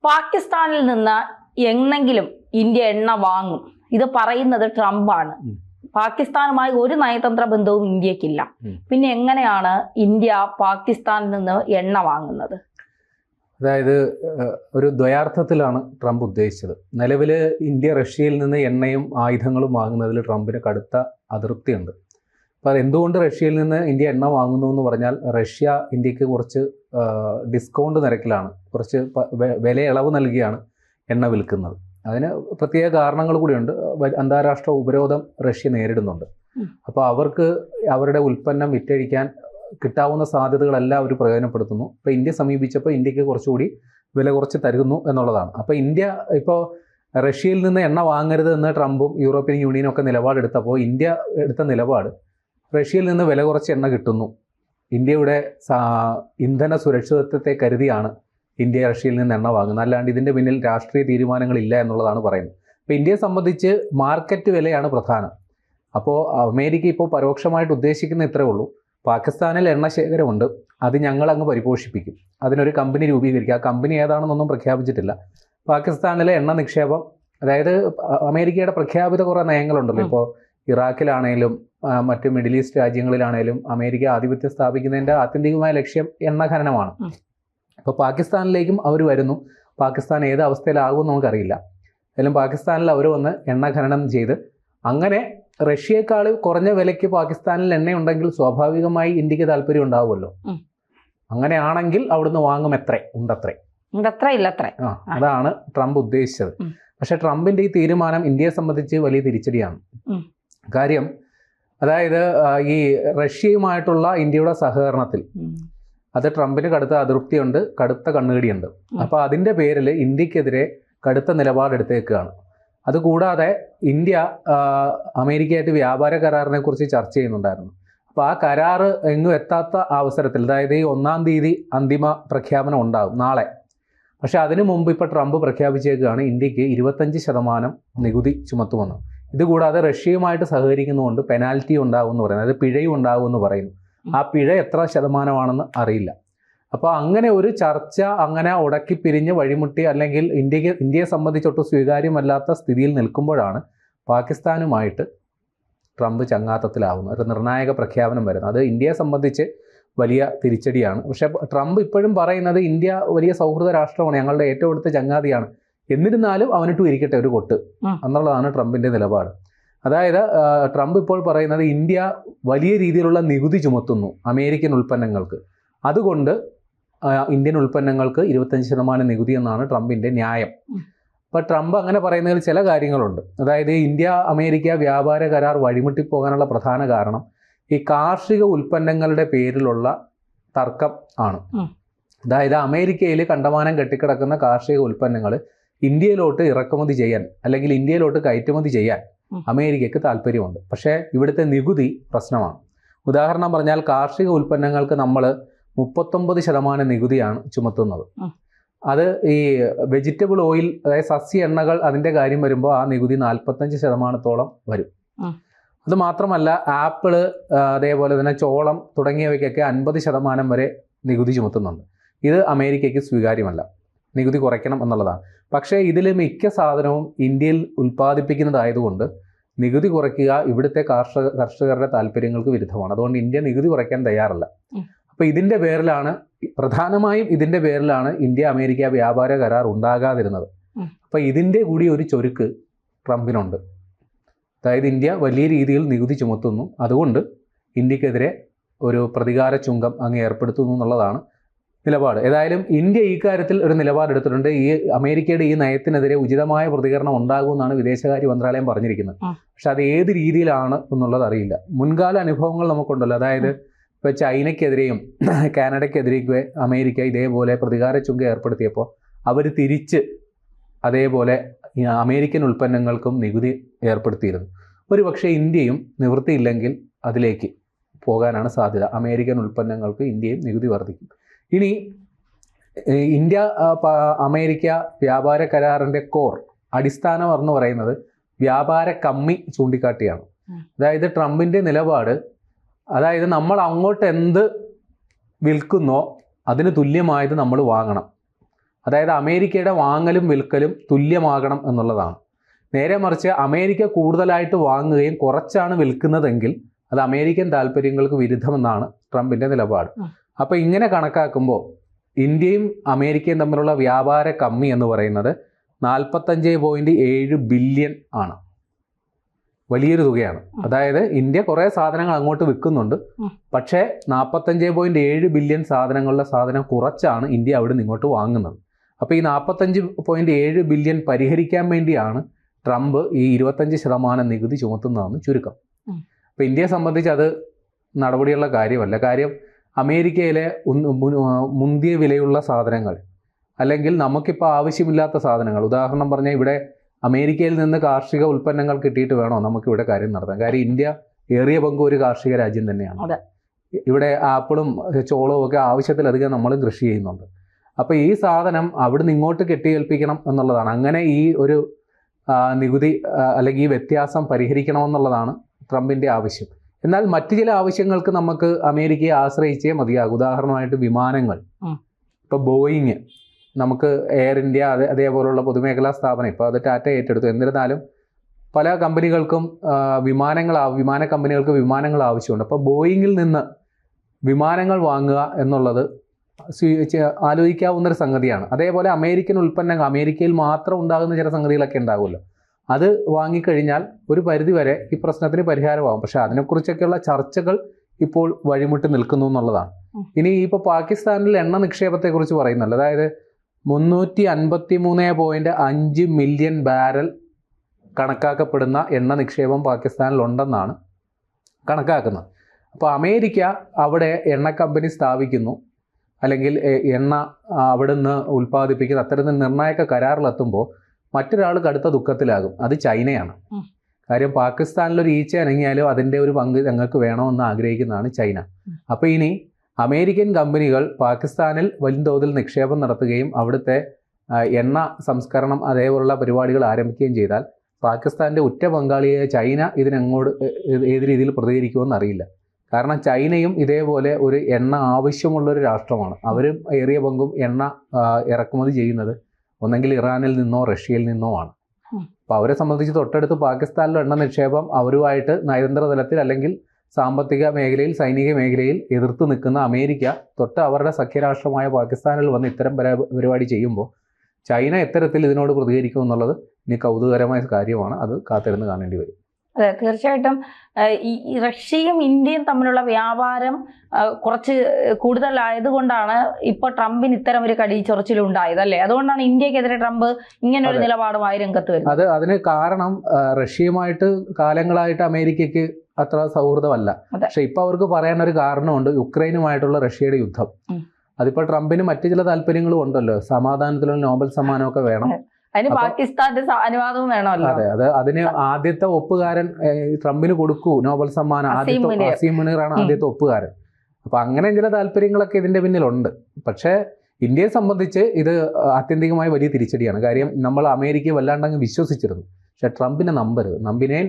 പാകിസ്ഥാനിൽ നിന്ന് എന്നെങ്കിലും ഇന്ത്യ എണ്ണ വാങ്ങും. ഇത് പറയുന്നത് ട്രംപാണ്. പാകിസ്ഥാനുമായി ഒരു നയതന്ത്ര ബന്ധവും ഇന്ത്യക്കില്ല. പിന്നെ എങ്ങനെയാണ് ഇന്ത്യ പാകിസ്ഥാനിൽ നിന്ന് എണ്ണ വാങ്ങുന്നത്? അതായത് ഒരു ദ്വയാർത്ഥത്തിലാണ് ട്രംപ് ഉദ്ദേശിച്ചത്. നിലവിൽ ഇന്ത്യ റഷ്യയിൽ നിന്ന് എണ്ണയും ആയുധങ്ങളും വാങ്ങുന്നതിൽ ട്രംപിന് കടുത്ത അതൃപ്തിയുണ്ട്. അപ്പോൾ എന്തുകൊണ്ട് റഷ്യയിൽ നിന്ന് ഇന്ത്യ എണ്ണ വാങ്ങുന്നു എന്ന് പറഞ്ഞാൽ, റഷ്യ ഇന്ത്യക്ക് കുറച്ച് ഡിസ്കൗണ്ട് നിരക്കിലാണ്, കുറച്ച് വില ഇളവ് നൽകിയാണ് എണ്ണ വിൽക്കുന്നത്. അതിന് പ്രത്യേക കാരണങ്ങൾ കൂടിയുണ്ട്. അന്താരാഷ്ട്ര ഉപരോധം റഷ്യ നേരിടുന്നുണ്ട്. അപ്പോൾ അവർക്ക് അവരുടെ ഉൽപ്പന്നം വിറ്റഴിക്കാൻ കിട്ടാവുന്ന സാധ്യതകളെല്ലാം അവർ പ്രയോജനപ്പെടുത്തുന്നു. ഇപ്പോൾ ഇന്ത്യ സമീപിച്ചപ്പോൾ ഇന്ത്യക്ക് കുറച്ചുകൂടി വില കുറച്ച് തരുന്നു എന്നുള്ളതാണ്. അപ്പോൾ ഇന്ത്യ ഇപ്പോൾ റഷ്യയിൽ നിന്ന് എണ്ണ വാങ്ങരുത് എന്ന് ട്രംപും യൂറോപ്യൻ യൂണിയനും ഒക്കെ നിലപാടെടുത്തപ്പോൾ ഇന്ത്യ എടുത്ത നിലപാട് റഷ്യയിൽ നിന്ന് വില കുറച്ച് എണ്ണ കിട്ടുന്നു, ഇന്ത്യയുടെ ഇന്ധന സുരക്ഷിതത്വത്തെ കരുതിയാണ് ഇന്ത്യ റഷ്യയിൽ നിന്ന് എണ്ണ വാങ്ങുന്നത്, അല്ലാണ്ട് ഇതിൻ്റെ പിന്നിൽ രാഷ്ട്രീയ തീരുമാനങ്ങളില്ല എന്നുള്ളതാണ് പറയുന്നത്. അപ്പോൾ ഇന്ത്യയെ സംബന്ധിച്ച് മാർക്കറ്റ് വിലയാണ് പ്രധാനം. അപ്പോൾ അമേരിക്ക ഇപ്പോൾ പരോക്ഷമായിട്ട് ഉദ്ദേശിക്കുന്ന ഇത്രേ ഉള്ളൂ, പാകിസ്ഥാനിൽ എണ്ണ ശേഖരമുണ്ട്, അത് ഞങ്ങൾ അങ്ങ് പരിപോഷിപ്പിക്കും, അതിനൊരു കമ്പനി രൂപീകരിക്കുക. ആ കമ്പനി ഏതാണെന്നൊന്നും പ്രഖ്യാപിച്ചിട്ടില്ല. പാകിസ്ഥാനിലെ എണ്ണ നിക്ഷേപം, അതായത് അമേരിക്കയുടെ പ്രഖ്യാപിത കുറേ നയങ്ങളുണ്ടല്ലോ. ഇപ്പോൾ ഇറാഖിലാണേലും മറ്റ് മിഡിൽ ഈസ്റ്റ് രാജ്യങ്ങളിലാണേലും അമേരിക്ക ആധിപത്യം സ്ഥാപിക്കുന്നതിൻ്റെ ആത്യന്തികമായ ലക്ഷ്യം എണ്ണ ഖനനമാണ്. അപ്പോൾ പാകിസ്ഥാനിലേക്കും അവർ വരുന്നു. പാകിസ്ഥാൻ ഏത് അവസ്ഥയിലാകുമെന്ന് നമുക്കറിയില്ല. ഏതായാലും പാകിസ്ഥാനിൽ അവർ വന്ന് എണ്ണ ഖനനം ചെയ്ത്, അങ്ങനെ റഷ്യയേക്കാൾ കുറഞ്ഞ വിലയ്ക്ക് പാകിസ്ഥാനിൽ എണ്ണയുണ്ടെങ്കിൽ സ്വാഭാവികമായി ഇന്ത്യക്ക് താല്പര്യം ഉണ്ടാവുമല്ലോ. അങ്ങനെയാണെങ്കിൽ അവിടുന്ന് വാങ്ങും. ഉണ്ടത്രേ. അതാണ് ട്രംപ് ഉദ്ദേശിച്ചത്. പക്ഷെ ട്രംപിന്റെ ഈ തീരുമാനം ഇന്ത്യയെ സംബന്ധിച്ച് വലിയ തിരിച്ചടിയാണ്. കാര്യം, അതായത് ഈ റഷ്യയുമായിട്ടുള്ള ഇന്ത്യയുടെ സഹകരണത്തിൽ അത് ട്രംപിന് കടുത്ത അതൃപ്തിയുണ്ട്, കടുത്ത കണ്ണുകടിയുണ്ട്. അപ്പോൾ അതിൻ്റെ പേരിൽ ഇന്ത്യക്കെതിരെ കടുത്ത നിലപാടെടുത്തേക്കുകയാണ്. അതുകൂടാതെ ഇന്ത്യ അമേരിക്കയായിട്ട് വ്യാപാര കരാറിനെ കുറിച്ച് ചർച്ച ചെയ്യുന്നുണ്ടായിരുന്നു. അപ്പോൾ ആ കരാർ എങ്ങും എത്താത്ത അവസരത്തിൽ, അതായത് ഈ 1-ാം തീയതി അന്തിമ പ്രഖ്യാപനം ഉണ്ടാകും നാളെ. പക്ഷെ അതിനു മുമ്പ് ഇപ്പോൾ ട്രംപ് പ്രഖ്യാപിച്ചേക്കാണ് ഇന്ത്യക്ക് 25% നികുതി ചുമത്തുമെന്ന്. ഇതുകൂടാതെ റഷ്യയുമായിട്ട് സഹകരിക്കുന്നതുകൊണ്ട് പെനാൽറ്റി ഉണ്ടാകും എന്ന് പറയുന്നത്, അതായത് പിഴയും ഉണ്ടാകും എന്ന് പറയുന്നു. ആ പിഴ എത്ര ശതമാനമാണെന്ന് അറിയില്ല. അപ്പോൾ അങ്ങനെ ഒരു ചർച്ച അങ്ങനെ ഉടക്കി പിരിഞ്ഞ് വഴിമുട്ടി, അല്ലെങ്കിൽ ഇന്ത്യയെ സംബന്ധിച്ചൊട്ടും സ്വീകാര്യമല്ലാത്ത സ്ഥിതിയിൽ നിൽക്കുമ്പോഴാണ് പാകിസ്ഥാനുമായിട്ട് ട്രംപ് ചങ്ങാത്തത്തിലാവുന്നത്, ഒരു നിർണായക പ്രഖ്യാപനം വരുന്നത്. അത് ഇന്ത്യയെ സംബന്ധിച്ച് വലിയ തിരിച്ചടിയാണ്. പക്ഷേ ട്രംപ് ഇപ്പോഴും പറയുന്നത് ഇന്ത്യ വലിയ സൗഹൃദ രാഷ്ട്രമാണ്, ഞങ്ങളുടെ ഏറ്റവും അടുത്ത ചങ്ങാതിയാണ്. എന്നിരുന്നാലും അവനിട്ടും ഇരിക്കട്ടെ ഒരു കൊട്ട് എന്നുള്ളതാണ് ട്രംപിൻ്റെ നിലപാട്. അതായത് ട്രംപ് ഇപ്പോൾ പറയുന്നത് ഇന്ത്യ വലിയ രീതിയിലുള്ള നികുതി ചുമത്തുന്നു അമേരിക്കൻ ഉൽപ്പന്നങ്ങൾക്ക്, അതുകൊണ്ട് ഇന്ത്യൻ ഉൽപ്പന്നങ്ങൾക്ക് 25% നികുതി എന്നാണ് ട്രംപിൻ്റെ ന്യായം. അപ്പോൾ ട്രംപ് അങ്ങനെ പറയുന്നതിൽ ചില കാര്യങ്ങളുണ്ട്. അതായത് ഇന്ത്യ അമേരിക്ക വ്യാപാര കരാർ വഴിമുട്ടിപ്പോകാനുള്ള പ്രധാന കാരണം ഈ കാർഷിക ഉൽപ്പന്നങ്ങളുടെ പേരിലുള്ള തർക്കം ആണ്. അതായത് അമേരിക്കയിൽ കണ്ടമാനം കെട്ടിക്കിടക്കുന്ന കാർഷിക ഉൽപ്പന്നങ്ങൾ ഇന്ത്യയിലോട്ട് ഇറക്കുമതി ചെയ്യാൻ, അല്ലെങ്കിൽ ഇന്ത്യയിലോട്ട് കയറ്റുമതി ചെയ്യാൻ അമേരിക്കയ്ക്ക് താല്പര്യമുണ്ട്. പക്ഷേ ഇവിടുത്തെ നികുതി പ്രശ്നമാണ്. ഉദാഹരണം പറഞ്ഞാൽ, കാർഷിക ഉൽപ്പന്നങ്ങൾക്ക് നമ്മൾ 39% നികുതിയാണ് ചുമത്തുന്നത്. അത് ഈ വെജിറ്റബിൾ ഓയിൽ, അതായത് സസ്യ എണ്ണകൾ, അതിൻ്റെ കാര്യം വരുമ്പോൾ ആ നികുതി 45%-ഓളം വരും. അത് മാത്രമല്ല, ആപ്പിള്, അതേപോലെ തന്നെ ചോളം തുടങ്ങിയവയ്ക്കൊക്കെ 50% വരെ നികുതി ചുമത്തുന്നുണ്ട്. ഇത് അമേരിക്കയ്ക്ക് സ്വീകാര്യമല്ല, നികുതി കുറയ്ക്കണം എന്നുള്ളതാണ്. പക്ഷേ ഇതിൽ മിക്ക സാധനവും ഇന്ത്യയിൽ ഉൽപ്പാദിപ്പിക്കുന്നതായതുകൊണ്ട് നികുതി കുറയ്ക്കുക ഇവിടുത്തെ കർഷകരുടെ താല്പര്യങ്ങൾക്ക് വിരുദ്ധമാണ്. അതുകൊണ്ട് ഇന്ത്യ നികുതി കുറയ്ക്കാൻ തയ്യാറല്ല. അപ്പോൾ ഇതിൻ്റെ പേരിലാണ്, പ്രധാനമായും ഇതിൻ്റെ പേരിലാണ് ഇന്ത്യ അമേരിക്ക വ്യാപാര കരാർ ഉണ്ടാകാതിരുന്നത്. അപ്പോൾ ഇതിൻ്റെ കൂടി ഒരു ചൊരുക്ക് ട്രംപിനുണ്ട്. അതായത് ഇന്ത്യ വലിയ രീതിയിൽ നികുതി ചുമത്തുന്നു, അതുകൊണ്ട് ഇന്ത്യക്കെതിരെ ഒരു പ്രതികാര ചുങ്കം അങ്ങ് ഏർപ്പെടുത്തുന്നു എന്നുള്ളതാണ് നിലപാട്. ഏതായാലും ഇന്ത്യ ഈ കാര്യത്തിൽ ഒരു നിലപാടെടുത്തിട്ടുണ്ട്. ഈ അമേരിക്കയുടെ ഈ നയത്തിനെതിരെ ഉചിതമായ പ്രതികരണം ഉണ്ടാകുമെന്നാണ് വിദേശകാര്യ മന്ത്രാലയം പറഞ്ഞിരിക്കുന്നത്. പക്ഷെ അത് ഏത് രീതിയിലാണ് എന്നുള്ളത് അറിയില്ല. മുൻകാല അനുഭവങ്ങൾ നമുക്കുണ്ടല്ലോ. അതായത് ഇപ്പോൾ ചൈനയ്ക്കെതിരെയും കാനഡയ്ക്കെതിരെയൊക്കെ അമേരിക്ക ഇതേപോലെ പ്രതികാര ചുങ്കം ഏർപ്പെടുത്തിയപ്പോൾ അവർ തിരിച്ച് അതേപോലെ അമേരിക്കൻ ഉൽപ്പന്നങ്ങൾക്കും നികുതി ഏർപ്പെടുത്തിയിരുന്നു. ഒരു പക്ഷേ ഇന്ത്യയും നിവൃത്തിയില്ലെങ്കിൽ അതിലേക്ക് പോകാനാണ് സാധ്യത. അമേരിക്കൻ ഉൽപ്പന്നങ്ങൾക്ക് ഇന്ത്യയും നികുതി വർദ്ധിക്കും. ഇനി ഇന്ത്യ അമേരിക്ക വ്യാപാര കരാറിൻ്റെ കോർ അടിസ്ഥാനം എന്ന് പറയുന്നത് വ്യാപാര കമ്മി ചൂണ്ടിക്കാട്ടിയാണ്. അതായത് ട്രംപിൻ്റെ നിലപാട്, അതായത് നമ്മൾ അങ്ങോട്ട് എന്ത് വിൽക്കുന്നോ അതിന് തുല്യമായത് നമ്മൾ വാങ്ങണം. അതായത് അമേരിക്കയുടെ വാങ്ങലും വിൽക്കലും തുല്യമാകണം എന്നുള്ളതാണ്. നേരെ മറിച്ച് അമേരിക്ക കൂടുതലായിട്ട് വാങ്ങുകയും കുറച്ചാണ് വിൽക്കുന്നതെങ്കിൽ അത് അമേരിക്കൻ താല്പര്യങ്ങൾക്ക് വിരുദ്ധമെന്നാണ് ട്രംപിന്റെ നിലപാട്. അപ്പോൾ ഇങ്ങനെ കണക്കാക്കുമ്പോൾ ഇന്ത്യയും അമേരിക്കയും തമ്മിലുള്ള വ്യാപാര കമ്മി എന്ന് പറയുന്നത് 45.7 ബില്യൺ ആണ്. വലിയൊരു തുകയാണ്. അതായത് ഇന്ത്യ കുറേ സാധനങ്ങൾ അങ്ങോട്ട് വിൽക്കുന്നുണ്ട്, പക്ഷേ 45.7 ബില്യൺ സാധനങ്ങളുടെ സാധനം കുറച്ചാണ് ഇന്ത്യ അവിടെ നിന്ന് ഇങ്ങോട്ട് വാങ്ങുന്നത്. അപ്പോൾ ഈ 45.7 ബില്യൺ പരിഹരിക്കാൻ വേണ്ടിയാണ് ട്രംപ് ഈ 25% നികുതി ചുമത്തുന്നതെന്ന് ചുരുക്കം. അപ്പോൾ ഇന്ത്യയെ സംബന്ധിച്ച് അത് നടപടിയുള്ള കാര്യമല്ല. കാര്യം അമേരിക്കയിലെ മുന്തിയ വിലയുള്ള സാധനങ്ങൾ, അല്ലെങ്കിൽ നമുക്കിപ്പോൾ ആവശ്യമില്ലാത്ത സാധനങ്ങൾ, ഉദാഹരണം പറഞ്ഞാൽ ഇവിടെ അമേരിക്കയിൽ നിന്ന് കാർഷിക ഉൽപ്പന്നങ്ങൾ കിട്ടിയിട്ട് വേണോ നമുക്കിവിടെ കാര്യം നടത്താൻ. കാര്യം ഇന്ത്യ ഏറിയ പങ്കും ഒരു കാർഷിക രാജ്യം തന്നെയാണ്. ഇവിടെ ആപ്പിളും ചോളവും ഒക്കെ ആവശ്യത്തിലധികം നമ്മൾ കൃഷി ചെയ്യുന്നുണ്ട്. അപ്പോൾ ഈ സാധനം അവിടുന്ന് ഇങ്ങോട്ട് കെട്ടിയേൽപ്പിക്കണം എന്നുള്ളതാണ്. അങ്ങനെ ഈ ഒരു നികുതി അല്ലെങ്കിൽ ഈ വ്യത്യാസം പരിഹരിക്കണമെന്നുള്ളതാണ് ട്രംപിൻ്റെ ആവശ്യം. എന്നാൽ മറ്റു ചില ആവശ്യങ്ങൾക്ക് നമുക്ക് അമേരിക്കയെ ആശ്രയിച്ചേ മതിയാകും. ഉദാഹരണമായിട്ട് വിമാനങ്ങൾ, ഇപ്പോൾ ബോയിങ്, നമുക്ക് എയർ ഇന്ത്യ അതേപോലുള്ള പൊതുമേഖലാ സ്ഥാപനം, ഇപ്പോൾ അത് ടാറ്റ ഏറ്റെടുത്തു. എന്നിരുന്നാലും പല കമ്പനികൾക്കും വിമാന കമ്പനികൾക്ക് വിമാനങ്ങൾ ആവശ്യമുണ്ട്. അപ്പോൾ ബോയിങ്ങിൽ നിന്ന് വിമാനങ്ങൾ വാങ്ങുക എന്നുള്ളത് ആലോചിക്കാവുന്നൊരു സംഗതിയാണ്. അതേപോലെ അമേരിക്കൻ ഉൽപ്പന്നങ്ങൾ, അമേരിക്കയിൽ മാത്രം ഉണ്ടാകുന്ന ചില സംഗതികളൊക്കെ ഉണ്ടാകുമല്ലോ, അത് വാങ്ങിക്കഴിഞ്ഞാൽ ഒരു പരിധിവരെ ഈ പ്രശ്നത്തിന് പരിഹാരമാകും. പക്ഷെ അതിനെക്കുറിച്ചൊക്കെയുള്ള ചർച്ചകൾ ഇപ്പോൾ വഴിമുട്ടി നിൽക്കുന്നു എന്നുള്ളതാണ്. ഇനി ഇപ്പോൾ പാകിസ്ഥാനിൽ എണ്ണ നിക്ഷേപത്തെക്കുറിച്ച് പറയുന്നല്ലോ. അതായത് 353.5 മില്യൺ ബാരൽ കണക്കാക്കപ്പെടുന്ന എണ്ണ നിക്ഷേപം പാകിസ്ഥാനിലുണ്ടെന്നാണ് കണക്കാക്കുന്നത്. അപ്പോൾ അമേരിക്ക അവിടെ എണ്ണ കമ്പനി സ്ഥാപിക്കുന്നു, അല്ലെങ്കിൽ എണ്ണ അവിടെ നിന്ന് ഉൽപ്പാദിപ്പിക്കുന്ന അത്തരത്തിൽ നിർണായക കരാറിലെത്തുമ്പോൾ മറ്റൊരാൾ കടുത്ത ദുഃഖത്തിലാകും. അത് ചൈനയാണ്. കാര്യം പാകിസ്ഥാനിലൊരു ഈച്ച അനങ്ങിയാലും അതിൻ്റെ ഒരു പങ്ക് ഞങ്ങൾക്ക് വേണമെന്ന് ആഗ്രഹിക്കുന്നതാണ് ചൈന. അപ്പോൾ ഇനി അമേരിക്കൻ കമ്പനികൾ പാകിസ്ഥാനിൽ വൻതോതിൽ നിക്ഷേപം നടത്തുകയും അവിടുത്തെ എണ്ണ സംസ്കരണം അതേപോലുള്ള പരിപാടികൾ ആരംഭിക്കുകയും ചെയ്താൽ പാകിസ്ഥാൻ്റെ ഉറ്റ പങ്കാളിയായ ചൈന ഇതിനെങ്ങോട്ട് ഏത് രീതിയിൽ പ്രതികരിക്കുമെന്ന് അറിയില്ല. കാരണം ചൈനയും ഇതേപോലെ ഒരു എണ്ണ ആവശ്യമുള്ളൊരു രാഷ്ട്രമാണ്. അവരും ഏറിയ പങ്കും എണ്ണ ഇറക്കുമതി ചെയ്യുന്നത് ഒന്നെങ്കിൽ ഇറാനിൽ നിന്നോ റഷ്യയിൽ നിന്നോ ആണ്. അപ്പോൾ അവരെ സംബന്ധിച്ച് തൊട്ടടുത്ത് പാകിസ്ഥാനിലെ എണ്ണ നിക്ഷേപം അവരുമായിട്ട് നയതന്ത്ര തലത്തിൽ അല്ലെങ്കിൽ സാമ്പത്തിക മേഖലയിൽ, സൈനിക മേഖലയിൽ എതിർത്ത് നിൽക്കുന്ന അമേരിക്ക തൊട്ട് അവരുടെ സഖ്യരാഷ്ട്രമായ പാകിസ്ഥാനിൽ വന്ന് ഇത്തരം പരിപാടി ചെയ്യുമ്പോൾ ചൈന എത്തരത്തിൽ ഇതിനോട് പ്രതികരിക്കും എന്നുള്ളത് ഇനി കൗതുകകരമായ കാര്യമാണ്. അത് കാത്തിരുന്ന് കാണേണ്ടി വരും. അതെ, തീർച്ചയായിട്ടും ഈ റഷ്യയും ഇന്ത്യയും തമ്മിലുള്ള വ്യാപാരം കുറച്ച് കൂടുതലായതുകൊണ്ടാണ് ഇപ്പോൾ ട്രംപിന് ഇത്തരം ഒരു കടിച്ചൊറിച്ചിലുണ്ടായത്, അല്ലേ? അതുകൊണ്ടാണ് ഇന്ത്യക്കെതിരെ ട്രംപ് ഇങ്ങനെ ഒരു നിലപാടുമായി രംഗത്ത് വരുന്നത്. അതിന് കാരണം റഷ്യയുമായിട്ട് കാലങ്ങളായിട്ട് അമേരിക്കയ്ക്ക് അത്ര സൗഹൃദമല്ല. പക്ഷെ ഇപ്പൊ അവർക്ക് പറയാനൊരു കാരണമുണ്ട്, യുക്രൈനുമായിട്ടുള്ള റഷ്യയുടെ യുദ്ധം. അതിപ്പോൾ ട്രംപിന് മറ്റു ചില താല്പര്യങ്ങളും ഉണ്ടല്ലോ, സമാധാനത്തിലുള്ള നോബൽ സമ്മാനമൊക്കെ വേണം, അതിന് പാകിസ്ഥാന്റെ അനുവാദവും വേണമല്ലോ. അതെ, അതിന് ആദ്യത്തെ ഒപ്പുകാരൻ ട്രംപിന് കൊടുക്കൂ നോബൽ സമ്മാനം, അസീം മുനീറാണ് ആദ്യത്തെ ഒപ്പുകാരൻ. അപ്പൊ അങ്ങനെ ചില താല്പര്യങ്ങളൊക്കെ ഇതിന്റെ പിന്നിലുണ്ട്. പക്ഷേ ഇന്ത്യയെ സംബന്ധിച്ച് ഇത് ആത്യന്തികമായി വലിയ തിരിച്ചടിയാണ്. കാര്യം നമ്മൾ അമേരിക്കയെ വല്ലാണ്ടങ്ങ് വിശ്വസിച്ചിരുന്നു. പക്ഷെ ട്രംപിനെ നമ്പരുത്, നമ്പിനേൻ